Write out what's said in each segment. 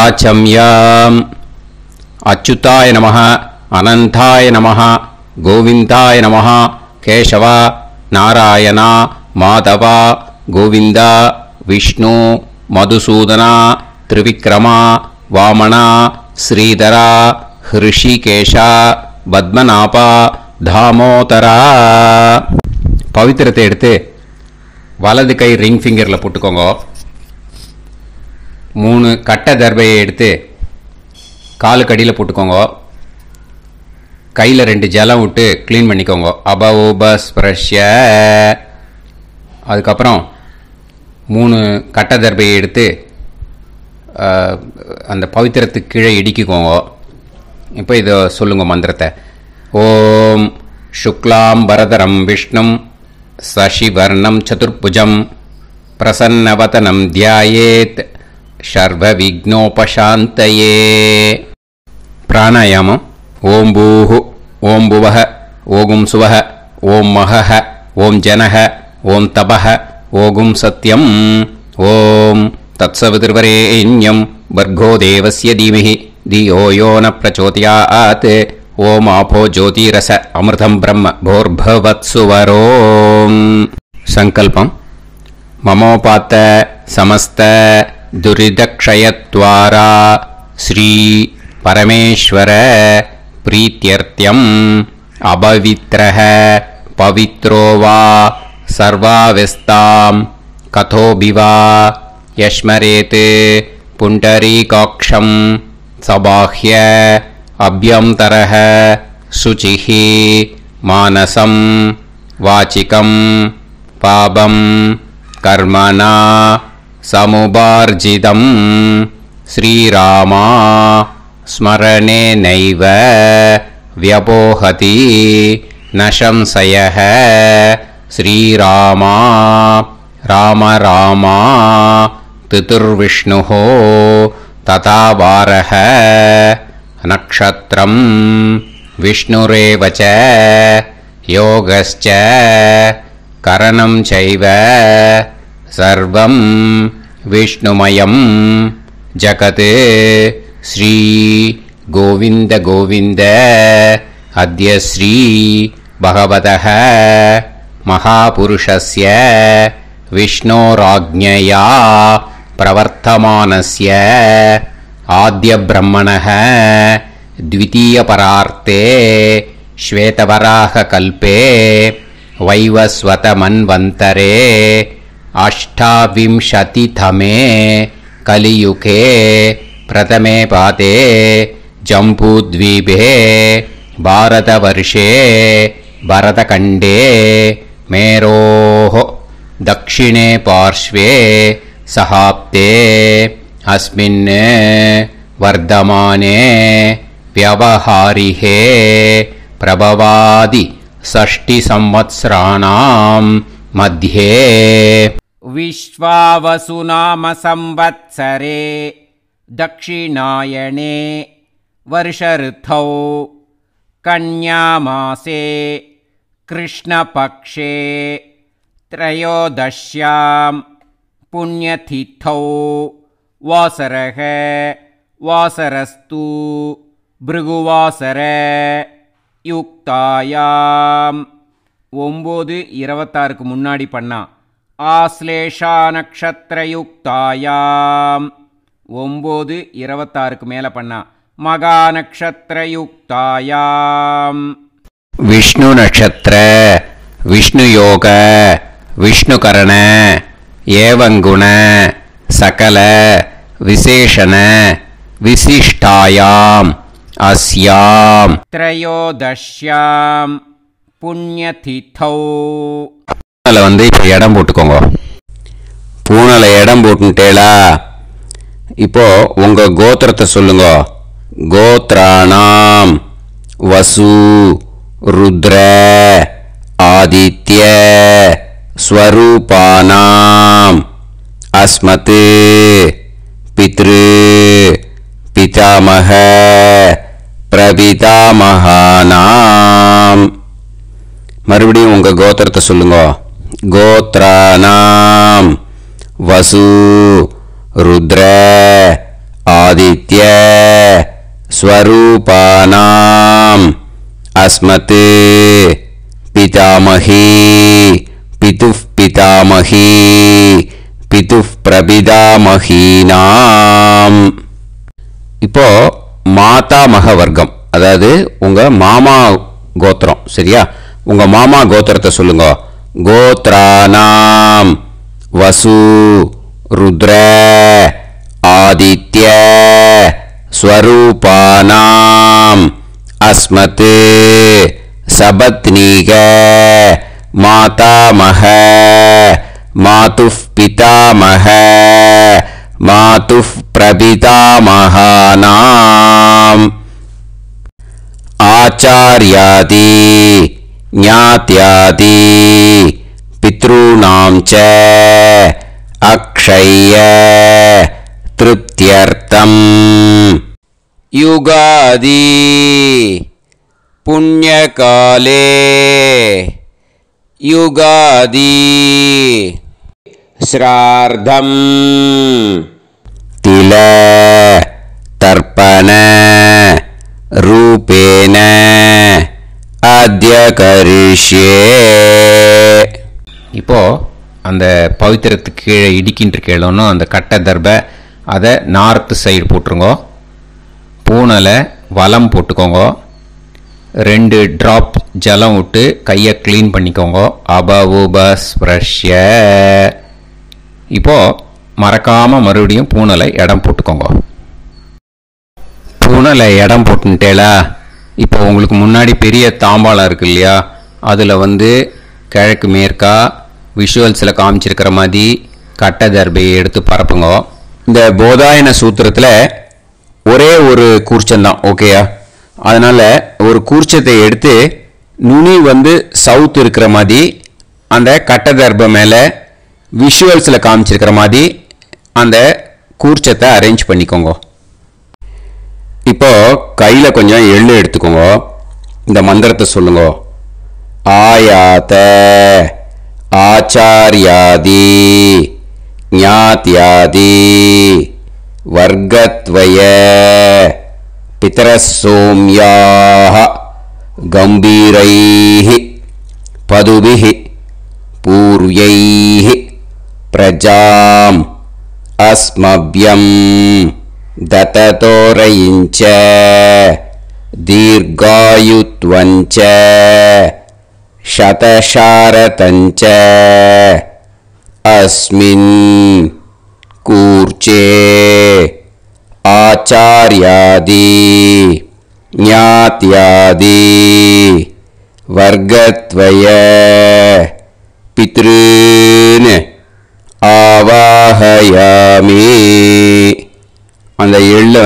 ஆச்சம்யாம். அச்சுதாய நமः, அனந்தாய நமः, கோவிந்தாய நமः, கேசவா, நாராயணா, மாதவா, கோவிந்தா, விஷ்ணு, மதுசூதனா, திரிவிக்ரமா, வாமனா, ஸ்ரீதரா, ஹிருஷிகேஷா, பத்மநாபா, தாமோதரா. பவித்திரத்தை எடுத்து வலது கை ரிங் ஃபிங்கரில் போட்டுக்கோங்க. 3 கட்டை தர்பையை எடுத்து காலுக்கடியில் போட்டுக்கோங்க. கையில் 2 ஜலம் விட்டு க்ளீன் பண்ணிக்கோங்க. அபஓபஸ்பிரஷ்ய. அதுக்கப்புறம் 3 கட்டை தர்பையை எடுத்து அந்த பவித்திரத்துக்கு கீழே இடிக்கிக்கோங்க. இப்போ இதை சொல்லுங்க மந்திரத்தை. ஓம் சுக்லாம் பரதரம் விஷ்ணும் சசிவர்ணம் சதுர்புஜம் பிரசன்னவதனம் தியாயேத் சர்வ விக்னோபசாந்தயே. பிராணாயாமம். ஓம் பூஹு, ஓம் புவஹ, ஓகும் சுவஹ, ஓம் மஹஹ, ஓம் ஜனஹ, ஓம் தபஹ, ஓகும் சத்யம். ஓம் தத்சவிதுர்வரேண்யம் வர்கோ தேவஸ்ய தீமஹி தியோ யோ ந பிரச்சோதயாத். ஓம் ஆபோ ஜோதிரச அமிர்தம் பிரம்ம போர்பவத்சுவரோம். சங்கல்பம். மமோபாத்த சமஸ்த துரிதக்ஷயத்வாரா ஸ்ரீ பரமேஸ்வர பிரீத்யர்த்தியம் அபவித்ரஹ பவித்ரோ வா சர்வாவஸ்தாம் கதோபிவா யஸ்மரேத் புண்டரீகாக்ஷம் சபாஹ்ய அப்யந்தரஹ சுசிஹி மானசம் வாசிகம் பாபம் கர்மணா சமுபார்ஜிதம் ஸ்ரீராமா ஸ்மரணேனைவ வ்யபோஹதி நசம்சயஹ. ஸ்ரீராமா ராம ராமா திதுர்விஷ்ணுஹ ததா வாரஹ. நக்ஷத்ரம் விஷ்ணுரேவ ச யோகஸ்ச கரணம் சைவ சர்வம் விஷ்ணுமயம் ஜகத். ஸ்ரீ கோவிந்த கோவிந்த அத்ய ஸ்ரீ பகவதः மகாபுருஷஸ்ய விஷ்ணோராஜ்ஞயா பிரவர்த்தமானஸ்ய ஆத்ய பிரம்மணः த்விதீயபரார்த்தே ஸ்வேதவராக கல்பே வைவஸ்வத மன்வந்தரே அஷ்டாவிம்சதிதமே கலியுகே பிரதமே பாதே ஜம்பூத்வீபே பாரதவர்ஷே பரதகண்டே மேரோः தக்ஷிணே பார்ஷ்வே சஹாப்தே அஸ்மின் வர்தமானே व्यवहारिहे प्रभवादि षष्टि संवत्सराणां मध्ये विश्वावसुनाम संवत्सरे दक्षिणायने वर्षऋतौ कन्यामासे कृष्णपक्षे त्रयोदश्यां पुण्यतिथौ वासरः वासरस्तु பிருகுவாசர யுக்தாயாம். 9:26 முன்னாடி பண்ணா. ஆஸ்லேஷா நக்ஷத்திர யுக்தாயாம். 9:26 மேலே பண்ணா. மகா நக்ஷத்திர யுக்தாயாம். விஷ்ணு நட்சத்திர விஷ்ணு யோக விஷ்ணுகரண ஏவங்குண சகல விசேஷண விசிஷ்டாயாம் அஸ்யாம் த்ரயோதஷ்யாம் புண்ணியதிதௌ. பூனலை இப்போ இடம் போட்டுக்கோங்க. பூனலை இடம் போட்டுட்டேளா? இப்போ உங்க கோத்திரத்தை சொல்லுங்க. கோத்ராணாம் வசு ருத்ர ஆதித்ய ஸ்வரூபானாம் அஸ்மத் பித்ரு பிதாமக பிரபிதாமகானாம். மறுபடியும் உங்க கோத்திரத்தை சொல்லுங்க. கோத்ராணாம் வசு ருத்ர ஆதித்ய ஆதித்ய ஸ்வரூபானாம் அஸ்மத் பிதாமஹி பிதுஃப் பிதாமஹி பிதுஃப் பிரபிதாமஹீனாம். இப்போ மாதாமக வர்க்கம், அதாவது உங்க மாமா கோத்திரம். சரியா? உங்க மாமா கோத்திரத்தை சொல்லுங்க. கோத்ரானாம் வசு ருத்ர ஆதித்ய ஸ்வரூபானாம் அஸ்மத் சபத்னீக மாதாமக மாதுஃப் பிதாமக மாதுஃப் பிரபிதாமகானாம். ஆச்சார்யாதி ஞாத்யாதி பித்ருணாம் ச அக்ஷய திருப்தியர்த்தம். யுகாதி புண்ணியகாலே யுகாதி ஸ்ரார்த்தம் தில தர்ப்பண ரூபேன அத்ய கரிஷ்யே. இப்போ அந்த பவித்திரத்துக்கு கீழே இடிக்கின்ற கேளோன்னு அந்த கட்டை தர்பை அதை நார்த்து சைடு போட்டுருங்க. பூனலை வலம் போட்டுக்கோங்க. 2 ட்ராப் ஜலம் விட்டு கையை க்ளீன் பண்ணிக்கோங்க. அபவுபஸ்ப்ரஷ்ய. இப்போ மறக்காமல் மறுபடியும் பூனலை இடம் போட்டுக்கோங்க. பூனலை இடம் போட்டுட்டேலா? இப்போ உங்களுக்கு முன்னாடி பெரிய தாம்பாளம் இருக்கு இல்லையா, அதில் கிழக்கு மேற்கா விஷுவல்ஸில் காமிச்சிருக்கிற மாதிரி கட்டை தர்பையை எடுத்து பரப்புங்க. இந்த போதாயன சூத்திரத்தில் ஒரே ஒரு கூர்ச்சந்தான், ஓகேயா? அதனால் ஒரு கூர்ச்சத்தை எடுத்து நுனி சவுத் இருக்கிற மாதிரி அந்த கட்டை தர்பை மேலே விஷுவல்ஸில் காமிச்சிருக்கிற மாதிரி அந்த கூர்ச்சத்தை அரேஞ்ச் பண்ணிக்கோங்க. இப்போ கையில் கொஞ்சம் எள்ளு எடுத்துக்கோங்க. இந்த மந்திரத்தை சொல்லுங்க. ஆயாத ஆச்சார்யாதி ஞாத்யாதி வர்க்கத்வய பிதரசோம்யாஹ கம்பீரைஹி பதுபிஹி பூர்வைஹி பிரஜாம் அஸ்மப்யம் தததோரயிஞ்ச தீர்காயுத்வஞ்ச சதசாரதஞ்ச அஸ்மின் கூர்ச்சே ஆச்சார்யாதி ஞாத்யாதி வர்க்கத்வய பித்ருன் ஆவாஹயாமி. அந்த எள்ளை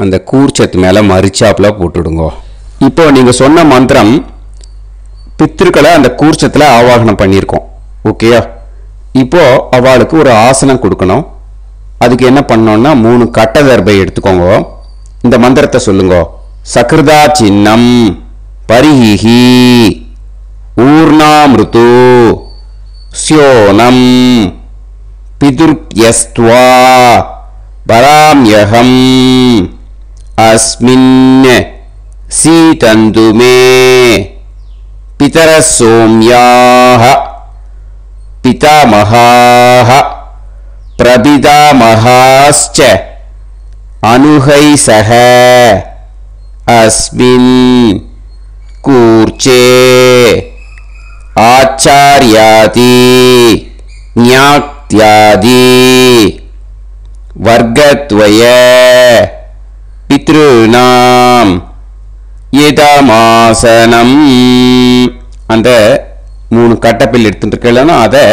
அந்த கூர்ச்சத்து மேலே மரிச்சாப்பில் போட்டுடுங்க. இப்போ நீங்கள் சொன்ன மந்திரம் பித்ருக்களை அந்த கூர்ச்சத்தில் ஆவாகனம் பண்ணியிருக்கோம், ஓகேயா? இப்போ அவளுக்கு ஒரு ஆசனம் கொடுக்கணும். அதுக்கு என்ன பண்ணோம்னா 3 கட்டை தர்பை எடுத்துக்கோங்க. இந்த மந்திரத்தை சொல்லுங்க. சக்ருதா சின்னம் பரிஹி ஊர்ணாமிருத்து ஸ்யோனம் பிதுர்யஸ்த்வா பராம்யகம் அஸ்மின் சீதந்து மே பிதரசோம்யாஹ பிதாமஹாஹ பிரபிதாமஹாஸ்ச அனுஹைசஹ அஸ்மின் கூர்ச்சே ஆச்சார்யாதி ஞாத்யாதி வர்க்கத்வய பித்ருநாம் இதமாசனம். அந்த 3 கட்டப்பில் எடுத்துட்டு இருக்கலன்னா அதை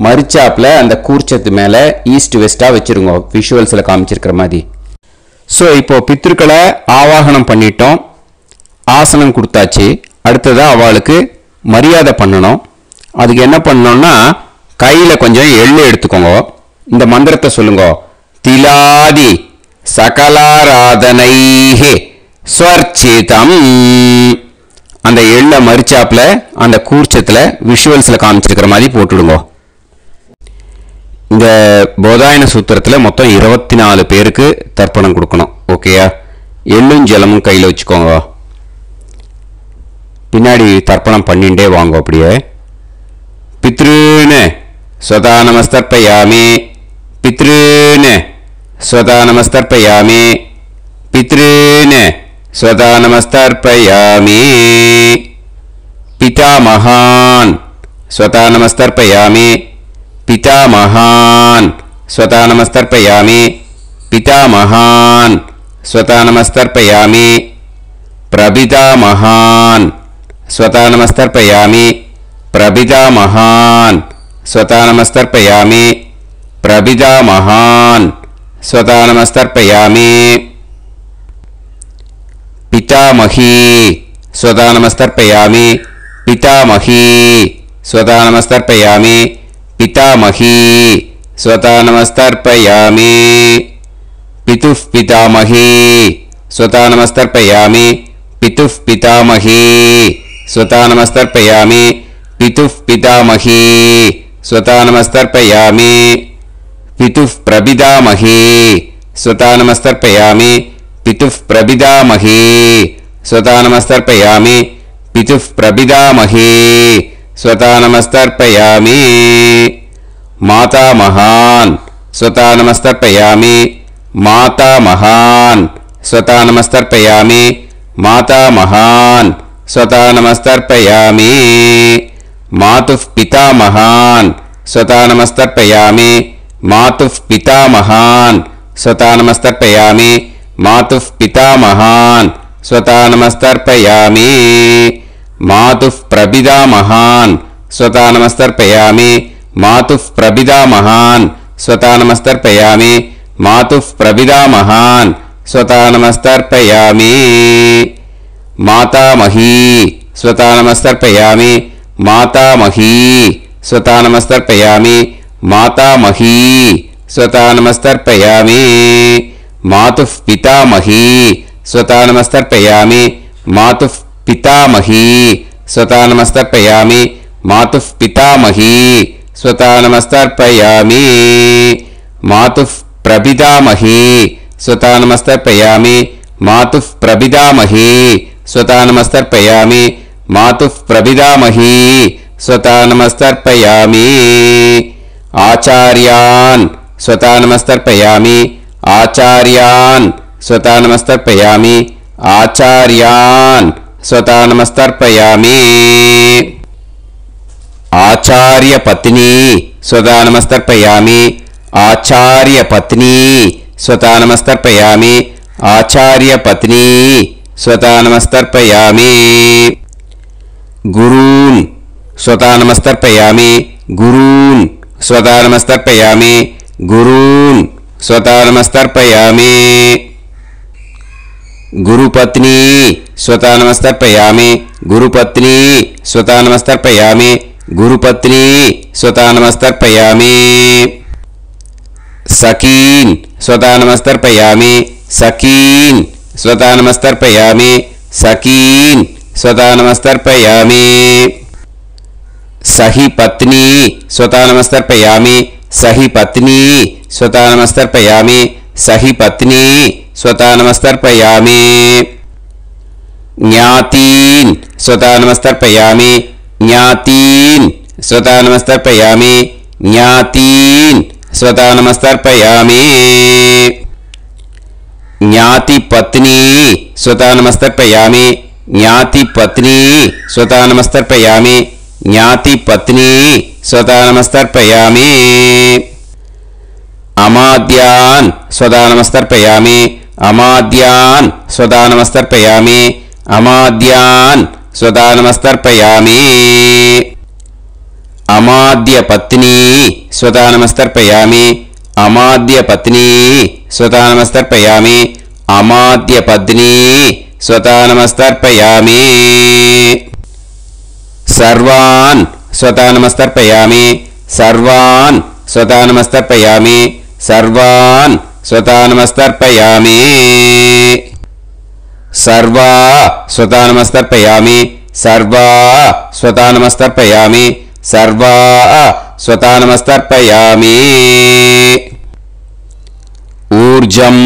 மரிச்சாப்பில் அந்த கூர்ச்சத்து மேலே ஈஸ்ட் வெஸ்ட்டாக வச்சுருங்க, விஷுவல்ஸில் காமிச்சிருக்கிற மாதிரி. ஸோ இப்போ பித்ருக்களை ஆவாகனம் பண்ணிட்டோம், ஆசனம் கொடுத்தாச்சு. அடுத்ததாக அவளுக்கு மரியாதை பண்ணணும். அதுக்கு என்ன பண்ணணும்னா கையில் கொஞ்சம் எள்ளு எடுத்துக்கோங்க. இந்த மந்திரத்தை சொல்லுங்க. திலாதி சகலாராதனைஹே ஸ்வர்ச்சிதம். அந்த எள்ளை மரிச்சாப்பில் அந்த கூர்ச்சத்தில் விஷுவல்ஸில் காமிச்சிருக்கிற மாதிரி போட்டுடுங்க. இந்த போதாயன சூத்திரத்தில் மொத்தம் 24 பேருக்கு தர்ப்பணம் கொடுக்கணும். ஓகேயா? எள்ளும் ஜலமும் கையில் வச்சுக்கோங்க. பின்னாடி தர்ப்பணம் பண்ணிண்டே வாங்க. அப்படியே பித்ருன்னு ஸ்வதா நமஸ்தர்ப்பயாமி, பித்ருன்னு ஸ்வதா நமஸ்தர்ப்பயாமி, பித்ருன்னு ஸ்வதா நமஸ்தர்ப்பயாமி, பிதாமகான் ஸ்வதா நமஸ்தர்ப்பயாமி, पितामहान् स्वता नमस्तर्पयामि, पितामहान् स्वता नमस्तर्पयामि, प्रपितामहान् स्वता नमस्तर्पयामि, प्रपितामहान् स्वता नमस्तर्पयामि, प्रपितामहान् स्वता नमस्तर्पयामि, पितामही स्वता नमस्तर्पयामि, पितामही स्वता नमस्तर्पयामि, पितामही स्वता नमस्तर्पयामि, पितुः पितामही स्वता नमस्तर्पयामि, पितुः पितामही स्वता नमस्तर्पयामि, पितुः पितामही स्वता नमस्तर्पयामि, पितुः प्रपितामही स्वता नमस्तर्पयामि, पितुः प्रपितामही स्वता नमस्तर्पयामि, पितुः प्रपितामही स्वता नमस्तर्पयामि, मातामहान् स्वता नमस्तर्पयामि, मातामहान् स्वता नमस्तर्पयामि, मातामहान् स्वता नमस्तर्पयामि, मातुः पितामहान् स्वता नमस्तर्पयामि, मातुः पितामहान् स्वता नमस्तर्पयामि, मातुः पितामहान् स्वता नमस्तर्पयामि, मातुः प्रपितामहान् स्वता नमस्तर्पयामि, मातुः प्रपितामहान् स्वता नमस्तर्पयामि, मातुः प्रपितामहान् स्वता नमस्तर्पयामि, मातामही स्वता नमस्तर्पयामि, मातामही स्वता नमस्तर्पयामि, मातामही स्वता नमस्तर्पयामि, मातुः पितामही स्वता नमस्तर्पयामि, मातुः पितामही स्वता नमस्तर्पयामि, मातुः पितामही स्वता नमस्तर्पयामि, मातुः प्रपितामही स्वता नमस्तर्पयामि, मातुः प्रपितामही स्वता नमस्तर्पयामि, मातुः प्रपितामही स्वता नमस्तर्पयामि, आचार्यान् स्वता नमस्तर्पयामि, आचार्यान् स्वता नमस्तर्पयामि, आचार्यान् स्वता नमस्तर्पयामि, आचार्यपत्नी स्वता नमस्तर्पयामि, आचार्यपत्नी स्वता नमस्तर्पयामि, आचार्यपत्नी स्वता नमस्तर्पयामि, गुरून् स्वता नमस्तर्पयामि, गुरून् स्वता नमस्तर्पयामि, गुरून् स्वता नमस्तर्पयामि, गुरुपत्नी स्वता नमस्तर्पयामि, गुरुपत्नी स्वता नमस्तर्पयामि, गुरुपत्नी स्वता नमस्तर्पयामि, सखीन् स्वता नमस्तर्पयामि, सखीन् स्वता नमस्तर्पयामि, सखीन् स्वता नमस्तर्पयामि, सही पत्नी स्वता नमस्तर्पयामि, सही पत्नी स्वता नमस्तर्पयामि, सही पत्नी स्वता नमस्तर्पयामि, ज्ञातीन् स्वता नमस्तर्पयामि, ज्ञातीन् स्वता नमस्तर्पयामि, ज्ञातीन् स्वता नमस्तर्पयामि, ज्ञातिपत्नी स्वता नमस्तर्पयामि, ज्ञातिपत्नी स्वता नमस्तर्पयामि, ज्ञातिपत्नी स्वता नमस्तर्पयामि, अमाद्यान् स्वता नमस्तर्पयामि, अमाद्यान् स्वता नमस्तर्पयामि, अमाद्यान् स्वता नमस्तर्पयामि, अमाद्यपत्नी स्वता नमस्तर्पयामि, अमाद्यपत्नी स्वता नमस्तर्पयामि, अमाद्यपत्नी स्वता नमस्तर्पयामि, सर्वान् स्वता नमस्तर्पयामि, सर्वान् स्वता नमस्तर्पयामि, सर्वान् स्वता नमस्तर्पयामि, सर्वा स्वता नमस्तर्पयामि, सर्वा स्वता नमस्तर्पयामि, सर्वा स्वतानमस्तर्पयामि। ऊर्जं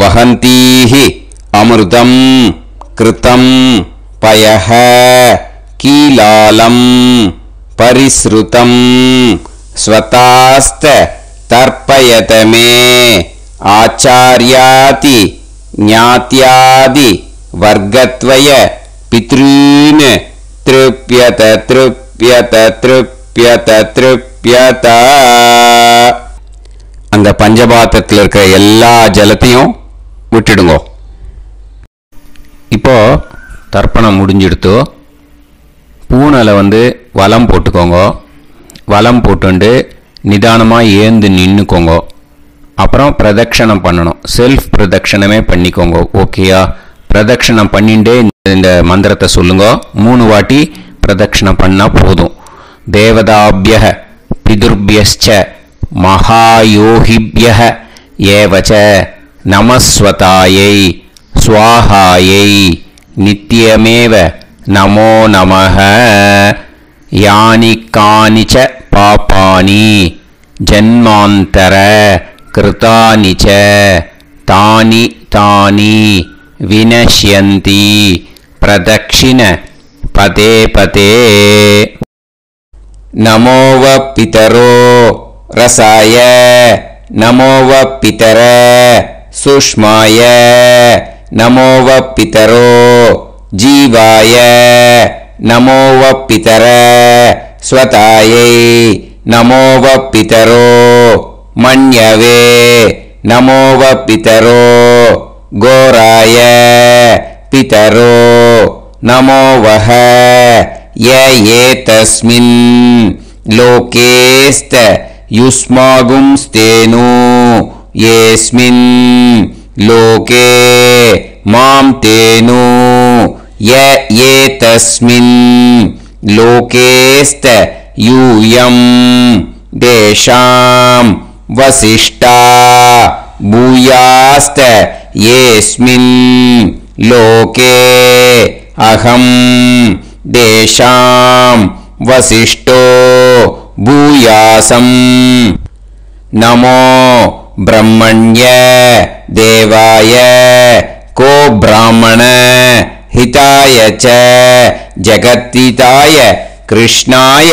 वहन्तीः अमृतं कृतं पयः कीलालं परिसृतं स्वतास्त तर्पयत मे आचार्याति ज्ञात्यादि वर्गत्वय पितॄन् तृप्यत तृप्यत तृप्यत तृप्यत. அந்த பஞ்சபாத்திரத்தில் இருக்கிற எல்லா ஜலத்தையும் விட்டுடுங்க. இப்போ தர்ப்பணம் முடிஞ்சிடுத்து. பூனலை வலம் போட்டுக்கோங்க. வலம் போட்டுண்டு நிதானமாக ஏந்து நின்றுக்கோங்க. அப்புறம் பிரதட்சணம் பண்ணணும். செல்ஃப் பிரதட்சணமே பண்ணிக்கோங்க. ஓகேயா? பிரதட்சணம் பண்ணிண்டே இந்த மந்திரத்தை சொல்லுங்க. 3 வாட்டி பிரதட்சணம் பண்ணால் போதும். தேவதாபியः பிதுர்பியஸ்ச மகாயோகிபியः ஏவச நமஸ்வதாயை ஸ்வாஹாயை நித்யமேவ நமோ நமः. யானி கானிச்ச பாபானி ஜன்மாந்தர கிருதானி ச தானி தானி வினஷ்யந்தி பிரதக்ஷிண பதே பதே. நமோ வ பிதரோ ரசாய நமோ வ பிதர சுஷ்மாய நமோ வ பிதரோ ஜீவாய நமோ வ பிதர ஸ்வதாயை நமோ வ பிதரோ மன்யவே நமோ வ பிதரோ கோராய பிதரோ நமோ வஹ ய ஏதஸ்மின் லோகேஸ்த யுஸ்மாகும்ஸ்தேனு ஏஸ்மின் லோகே மாம் தேனு ய ஏதஸ்மின் லோகேஸ்த யூயம் தேஷாம் வசிஷ்டா பூயாஸ்த ஏஸ்மின் லோகே அகம் தேஷாம் வசிஷ்டோ பூயாசம். நமோ பிரம்மண்ய தேவாய கோ பிராமண ஹிதாய ச ஜகத்ஹிதாய கிருஷ்ணாய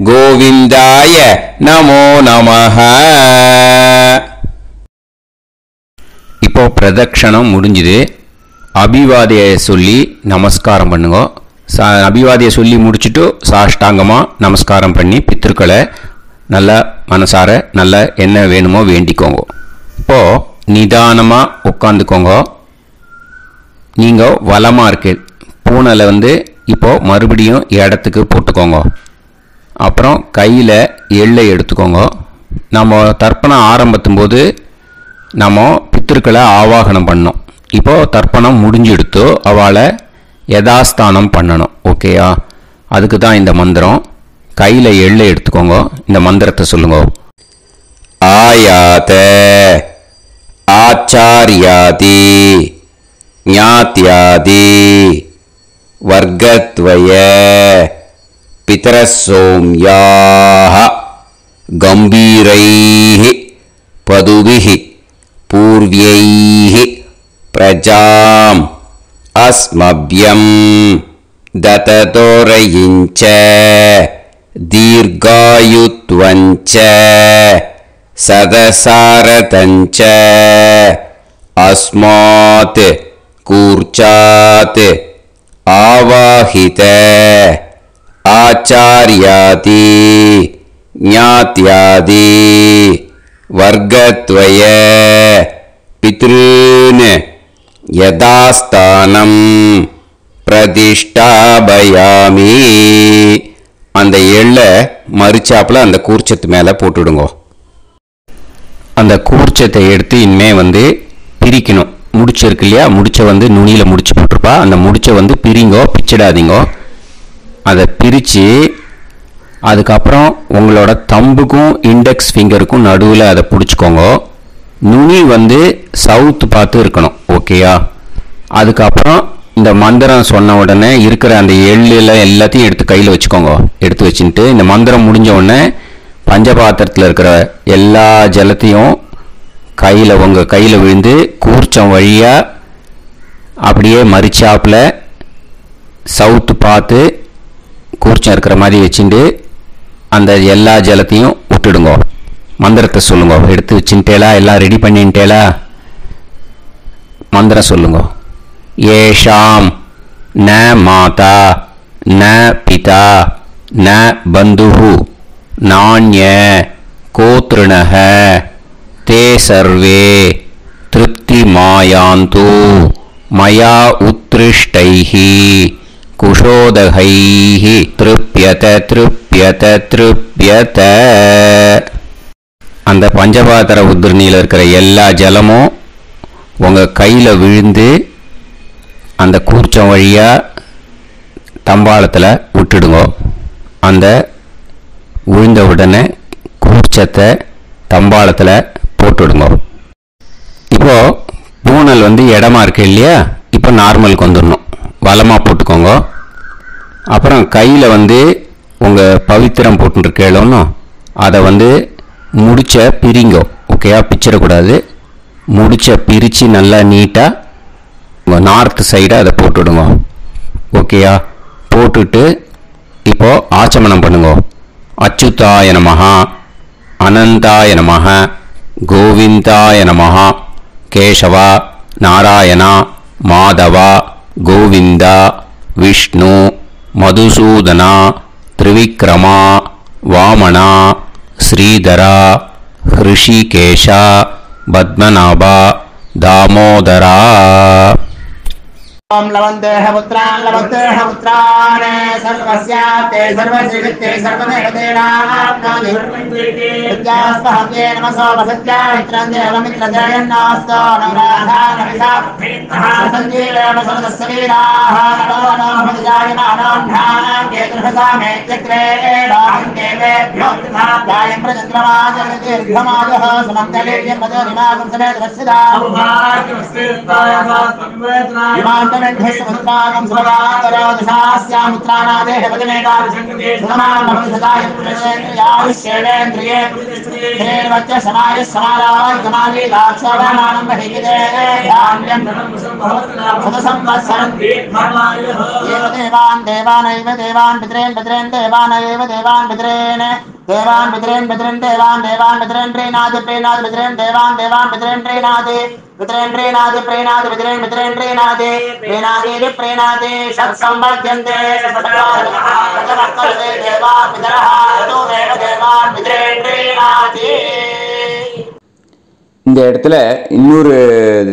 கோவிந்தாய நமோ நமஹ. இப்போ பிரதட்சணம் முடிஞ்சுது. அபிவாதியை சொல்லி நமஸ்காரம் பண்ணுங்க. அபிவாதியை சொல்லி முடிச்சுட்டு சாஷ்டாங்கமாக நமஸ்காரம் பண்ணி பித்திருக்களை நல்லா மனசார நல்லா என்ன வேணுமோ வேண்டிக்கோங்க. இப்போது நிதானமாக உட்காந்துக்கோங்க. நீங்கள் வலமாக இருக்கு பூனலை இப்போது மறுபடியும் இடத்துக்கு போட்டுக்கோங்க. அப்புறம் கையில் எள்ளை எடுத்துக்கோங்க. நம்ம தர்ப்பணம் ஆரம்பிக்கும் போது நம்ம பித்திருக்களை ஆவாகனம் பண்ணோம். இப்போது தர்ப்பணம் முடிஞ்செடுத்து அவளை யதாஸ்தானம் பண்ணணும். ஓகேயா? அதுக்கு தான் இந்த மந்திரம். கையில் எள்ளை எடுத்துக்கோங்க. இந்த மந்திரத்தை சொல்லுங்க. ஆயாத ஆச்சாரியாதி ஞாத்யாதி வர்க்கத்வய பிதரசோம்யாஹ கம்பீரைஹ பதுபிஹ பூர்வ்யைஹ பிரஜாம் அஸ்மப்யம் தததோரயிஞ்ச தீர்காயுத்வஞ்ச சதசாரதஞ்ச அஸ்மாத் கூர்ச்சாத் ஆவாஹித ஆச்சார்யாதி ஞாத்யாதி வர்க்கத்வய பித்ருன் யதாஸ்தானம் பிரதிஷ்டாபயாமி. அந்த எள்ளை மறுச்சாப்பில் அந்த கூர்ச்சத்து மேலே போட்டுடுங்க. அந்த கூர்ச்சத்தை எடுத்து இனிமே பிரிக்கணும். முடிச்சு இருக்கு இல்லையா? முடிச்சை நுனியில் முடிச்சு போட்டிருப்பா. அந்த முடிச்சை பிரிங்கோ, பிச்சிடாதீங்கோ. அதை பிரித்து அதுக்கப்புறம் உங்களோட தம்புக்கும் இண்டெக்ஸ் ஃபிங்கருக்கும் நடுவில் அதை பிடிச்சிக்கோங்க. நுனி சவுத்து பார்த்து இருக்கணும். ஓகேயா? அதுக்கப்புறம் இந்த மந்திரம் சொன்ன உடனே இருக்கிற அந்த எள்ளில் எல்லாத்தையும் எடுத்து கையில் வச்சுக்கோங்க. எடுத்து வச்சுட்டு இந்த மந்திரம் முடிஞ்ச உடனே பஞ்சபாத்திரத்தில் இருக்கிற எல்லா ஜலத்தையும் உங்கள் கையில் விழுந்து கூர்ச்சம் வழியாக அப்படியே மறிச்சாப்பில் சவுத்து பார்த்து கூர்ச்சம் இருக்கிற மாதிரி வச்சுட்டு அந்த எல்லா ஜலத்தையும் விட்டுடுங்க. மந்திரத்தை சொல்லுங்க. எடுத்து வச்சுட்டேலா? எல்லாம் ரெடி பண்ணிட்டேலா? மந்திரம் சொல்லுங்க. ஏஷாம் ந மாதா ந பிதா ந பந்துஹு நாண்ய கோத்ருணஹ தே சர்வே திருப்திமாயாந்து மயா உத்ருஷ்டைஹி குஷோதகைஹி திருப்யத திருப்யத திருப்யத. அந்த பஞ்சபாத்திர உத்ரணியில் இருக்கிற எல்லா ஜலமும் உங்கள் கையில் விழுந்து அந்த கூர்ச்சம் வழியாக தம்பாளத்தில் விட்டுடுங்க. அந்த விழுந்த உடனே கூர்ச்சத்தை தம்பாளத்தில் போட்டுடுங்க. இப்போது பூனல் இடமா இருக்கு இல்லையா? இப்போ நார்மலுக்கு வந்துடணும். வலமாக போட்டுக்கோங்க. அப்புறம் கையில் உங்கள் பவித்திரம் போட்டுருக்கேளோன்னு அதை முடிச்ச பிரிங்கோ. ஓகேயா? பிச்சிடக்கூடாது. முடிச்ச பிரித்து நல்லா நீட்டாக நார்த் சைடை அதை போட்டுடுங்க. ஓகேயா? போட்டுட்டு இப்போது ஆச்சமனம் பண்ணுங்க. அச்சுதாய நமஹ அனந்தாய நமஹ கோவிந்தாய நமஹ கேசவா நாராயணா மாதவா கோவிந்தா விஷ்ணு மதுசூதனா திரிவிக்ரமா வாமனா ஸ்ரீதரா ஹிருஷிகேஷா பத்மநாபா தாமோதரா. ओम लवन्तेह पुत्रान् लवन्तेह पुत्रान् सर्वस्याप्ते सर्वश्रीवित्ते सर्वदेवतेनाप्नोति विद्यास्पहव्ये नमसो वसत्या मित्रं देवमित्रजयन्नास्तो नवराधानविषाभ्येत्तः सञ्जीवेन सर्वस्वीराः नमो नमः जायमानोऽन्धानां केतुर्हसामेत्यग्रे देवेभ्यो दायं प्रचन्द्रमाजनिर्घमाजः सुमङ्गलेर्यं मदोनिमागं समेतरस्यदा विमानमेध्यस्वत्रागं सुभगान्तरो दशास्यामित्राणादेह वदनेकार्जङ्गते सुमानमभिसदाय पुरुषेन्द्रियायुष्येवेन्द्रिये हेर्वच्च समायः समाराय कमाली दाक्षावानानं महिगिदे धान्यं सदसंवत्सरं एव देवान् देवानैव देवान् पितॄन् पितॄन् देवानैव देवान् पितॄन् देवान् पितॄन् पितॄन् देवान् देवान् पितॄन् प्रीणाति प्रीणाति पितॄन् देवान् देवान् पितॄन् प्रीणाति पितॄन् प्रीणाति प्रीणाति पितॄन् पितॄन् प्रीणाति प्रीणाति प्रीणाति षट्संवर्ध्यन्ते षट्वर्तते देवा पितरः तदेव देवान् पितॄन् प्रीणाति. இந்த இடத்துல இன்னொரு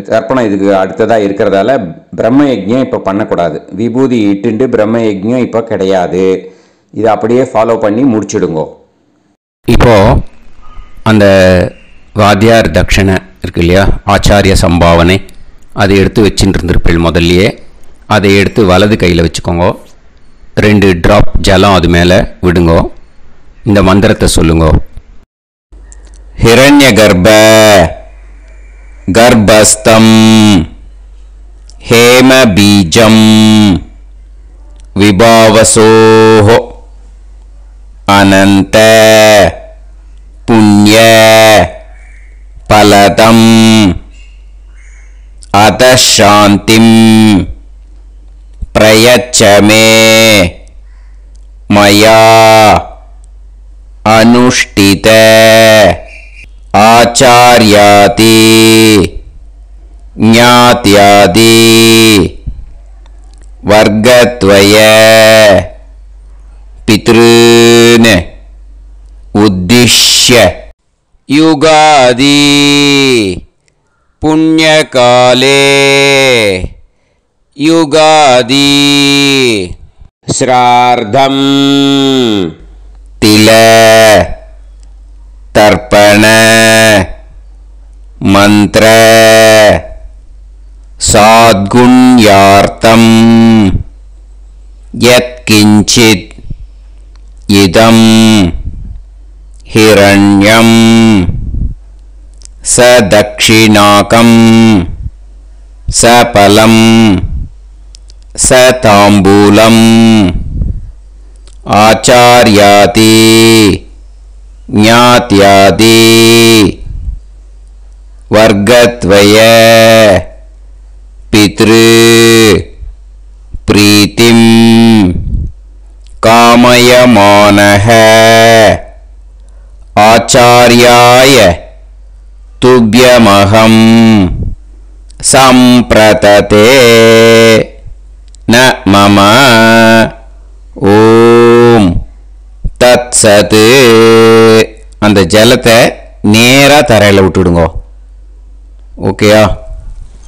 தர்ப்பணம் இதுக்கு அடுத்ததாக இருக்கிறதால பிரம்ம யஜ்ஞம் இப்போ பண்ணக்கூடாது. விபூதி இட்டுண்டு பிரம்ம யஜ்ஞம் இப்போ கிடையாது. இதை அப்படியே ஃபாலோ பண்ணி முடிச்சுடுங்கோ. இப்போது அந்த வாத்தியார் தட்சணை இருக்கு இல்லையா, ஆச்சாரிய சம்பாவனை, அதை எடுத்து வச்சுட்டு இருந்திருப்பீள் முதல்லையே. அதை எடுத்து வலது கையில் வச்சுக்கோங்க. 2 ட்ராப் ஜலம் அது மேலே விடுங்கோ. இந்த மந்திரத்தை சொல்லுங்கோ. ஹிரண்ய கர்ப்ப கர்ப்பஸ்தம் ஹேம பீஜம் விபாவசோஹ அனந்த புண்ணிய பலதம் அதசாந்திம் பிரயச்ச மே மயா அனுஷ்டித ஆச்சார்யாதி ஞாத்யாதி வர்க்கத்வய பித்ருன் உத்திஷ்ய யுகாதி புண்ணியகாலே யுகாதி ஸ்ரார்த்தம் தில தர்ப்பண மந்திர சாத்குண்யார்த்தம் யத்கிஞ்சித் இதம் ஹிரண்யம் சதக்ஷிணாகம் சபலம் சதாம்பூலம் ஆச்சார்யாதி ஞாத்யாதி வர்கத்வய பித்ரு பிரீதிம் காமயமானஹ ஆச்சார்யாய துப்யமஹம் சம்பிரததே ந மம ஓம் தத்சத். அந்த ஜலத்தை நேராக தரையில் விட்டுடுங்க. ஓகேயா?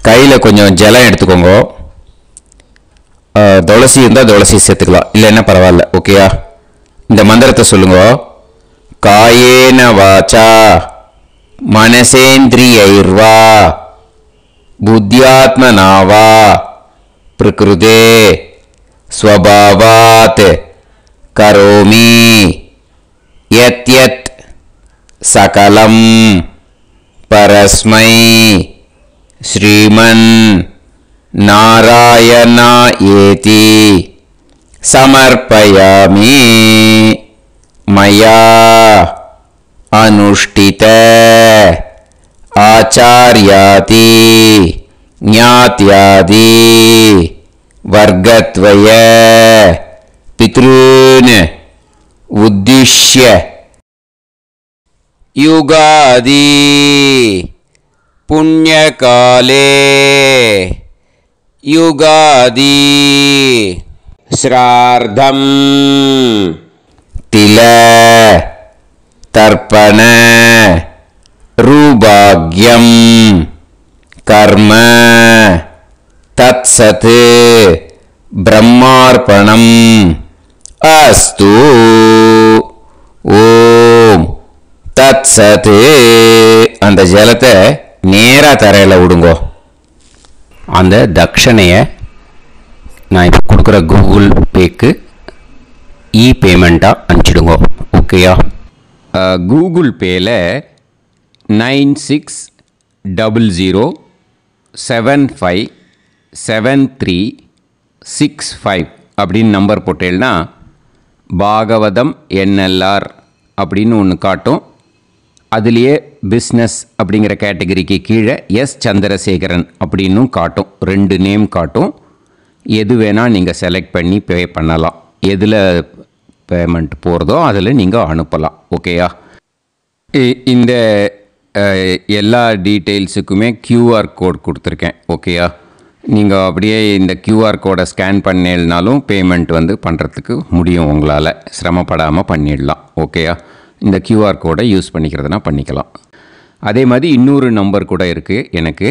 கையில் கொஞ்சம் ஜலம் எடுத்துக்கோங்க. துளசி இருந்தால் துளசி சேர்த்துக்கலாம், இல்லைன்னா பரவாயில்ல. ஓகேயா? இந்த மந்திரத்தை சொல்லுங்க. காயேன வாச்சா மனசேந்திரியைர்வா புத்தியாத்மனாவா பிரகிருதே ஸ்வபாவாத் கரோமி யத் யத் சகலம் பரஸ்மை ஸ்ரீமன் நாராயணா ஏதி சமர்ப்பயாமி மயா அனுஷ்டித ஆச்சார்யாதி ஞாத்யாதி வர்கத்வய பித்ருன் உத்திஷ்ய யுகாதி புண்ணியகாலே யுகாதி ஸ்ரார்த்தம் தில தர்ப்பண ரூபாக்யம் கர்ம தத்சத் பிரம்மார்ப்பணம் அஸ்து. ஓம் தத்சத். அந்த ஜலத்தை நேராக தரையில் விடுங்கோ. அந்த தட்சணையை நான் இப்போ கொடுக்குற கூகுள் பேக்கு பேமெண்ட்டாக அனுப்பிச்சிடுங்க. ஓகேயா? கூகுள் பேயில் 9600757365 அப்படின்னு நம்பர் போட்டேன்னா பாகவதம் NLR அப்படின்னு ஒன்று காட்டும். அதுலேயே பிஸ்னஸ் அப்படிங்கிற கேட்டகரிக்கு கீழே எஸ் சந்திரசேகரன் அப்படின்னும் காட்டும். 2 நேம் காட்டும். எது வேணால் நீங்கள் செலக்ட் பண்ணி பே பண்ணலாம். எதில் பேமெண்ட் போகிறதோ அதில் நீங்கள் அனுப்பலாம். ஓகேயா? இந்த எல்லா டீட்டெயில்ஸுக்குமே QR கோட் கொடுத்துருக்கேன். ஓகேயா? நீங்கள் அப்படியே இந்த QR கோடை ஸ்கேன் பண்ணேன்னாலும் பேமெண்ட் பண்ணுறதுக்கு முடியும். உங்களால் சிரமப்படாமல் பண்ணிடலாம். ஓகேயா? இந்த QR கோடை யூஸ் பண்ணிக்கிறதுனா பண்ணிக்கலாம். அதே மாதிரி இன்னொரு நம்பர் கூட இருக்குது எனக்கு,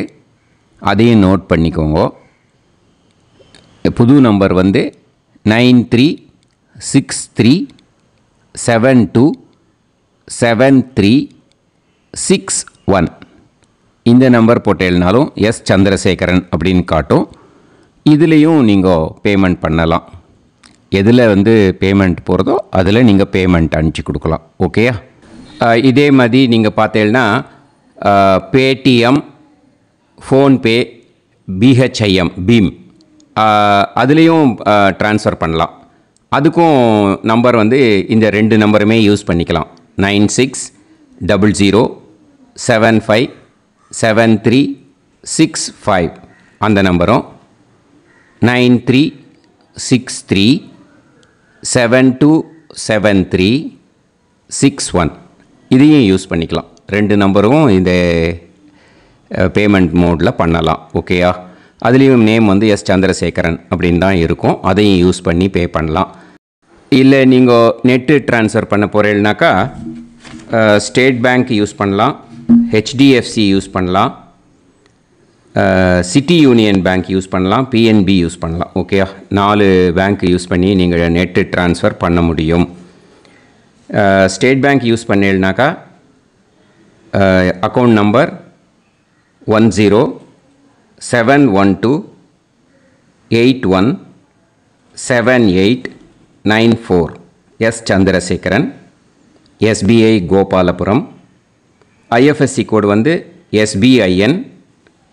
அதையும் நோட் பண்ணிக்கோங்க. புது நம்பர் 9363727361. இந்த நம்பர் போட்டேல்னாலும் எஸ் சந்திரசேகரன் அப்படின்னு காட்டும். இதுலேயும் நீங்கள் பேமெண்ட் பண்ணலாம். எதில் பேமெண்ட் போகிறதோ அதில் நீங்கள் பேமெண்ட் அனுப்பிச்சி கொடுக்கலாம். ஓகேயா? இதே மாதிரி நீங்கள் பார்த்தேன்னா பேடிஎம், ஃபோன்பே, பிஹெச்ஐஎம், பீம் அதுலேயும் ட்ரான்ஸ்ஃபர் பண்ணலாம். அதுக்கும் நம்பர் இந்த 2 நம்பருமே யூஸ் பண்ணிக்கலாம். 9600757365 அந்த நம்பரும் 9363727361 இதையும் யூஸ் பண்ணிக்கலாம். 2 நம்பரும் இந்த பேமெண்ட் மோடில் பண்ணலாம். ஓகேயா? அதுலேயும் நேம் எஸ் சந்திரசேகரன் அப்படின்னு தான் இருக்கும். அதையும் யூஸ் பண்ணி பே பண்ணலாம். இல்லை நீங்கள் நெட்டு ட்ரான்ஸ்ஃபர் பண்ண போகிறீங்கனாக்கா ஸ்டேட் பேங்க் யூஸ் பண்ணலாம், HDFC யூஸ் பண்ணலாம், சிட்டி யூனியன் பேங்க் யூஸ் பண்ணலாம், PNB யூஸ் பண்ணலாம். ஓகேயா? 4 பேங்க் யூஸ் பண்ணி நீங்கள் நெட்டு ட்ரான்ஸ்ஃபர் பண்ண முடியும். ஸ்டேட் பேங்க் யூஸ் பண்ணீங்கனாக்கா account number 10712817894 S Chandrasekaran, SBI Gopalapuram. IFSC code SBIN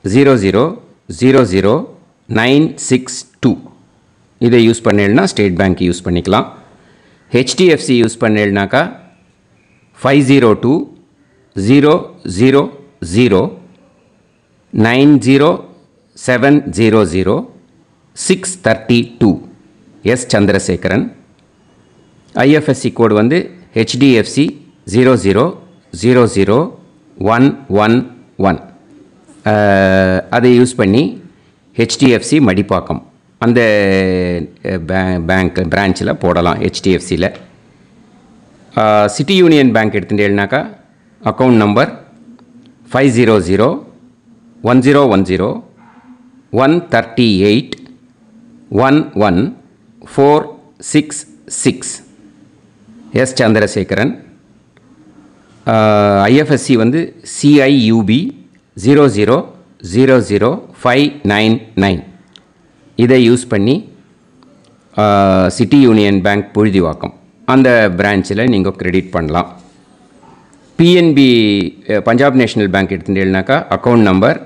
0000962. இதை யூஸ் பண்ணீங்கன்னா ஸ்டேட் பேங்க் யூஸ் பண்ணிக்கலாம். HDFC யூஸ் பண்ணீங்கனாக்கா 502-000-90700-632 S. சந்திரசேகரன். IFSC கோடு வந்து HDFC 0000111. அதை யூஸ் பண்ணி HDFC மடிப்பாக்கம் அந்த பேங்க் பிரான்ச்சில் போடலாம். HDFCயில் சிட்டி யூனியன் பேங்க் எடுத்துட்டேன்னாக்கா account number 500-1010-138-11466 S. Chandrasekaran. IFSC வந்து CIUB 0000599. இதை யூஸ் பண்ணி சிட்டி யூனியன் பேங்க் புழுதிவாக்கம் அந்த பிரான்ச்சில் நீங்கள் கிரெடிட் பண்ணலாம். PNB பஞ்சாப் நேஷ்னல் பேங்க் எடுத்துட்டேன்னாக்கா account number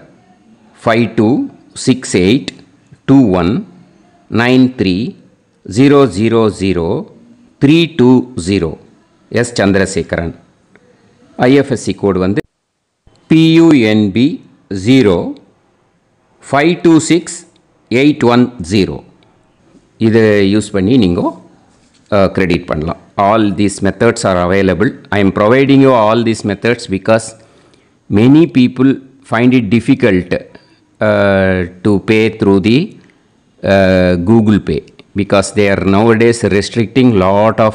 52682193000320 S. Chandrasekaran. IFSC code வந்து PUNB 0526810. இதை யூஸ் பண்ணி நீங்கள் கிரெடிட் பண்ணலாம். All these methods are available. I am providing you all these methods because many people find it difficult to pay through the Google Pay because they are nowadays restricting lot of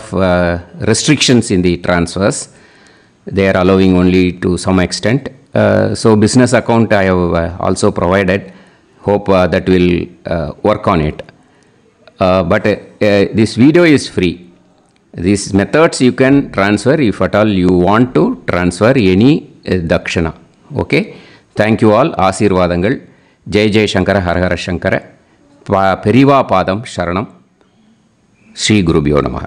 restrictions in the transfers. They are allowing only to some extent. So business account I have also provided. Hope that will work on it. But this video is free. These methods you can transfer if at all you want to transfer any dakshana. Okay. Thank you all. ஆசீர்வாதங்கள். ஜெய் ஜெய் சங்கர ஹரஹர சங்கர. பெரிவா பாதம் சரணம். ஸ்ரீ குருபியோ நமஹ.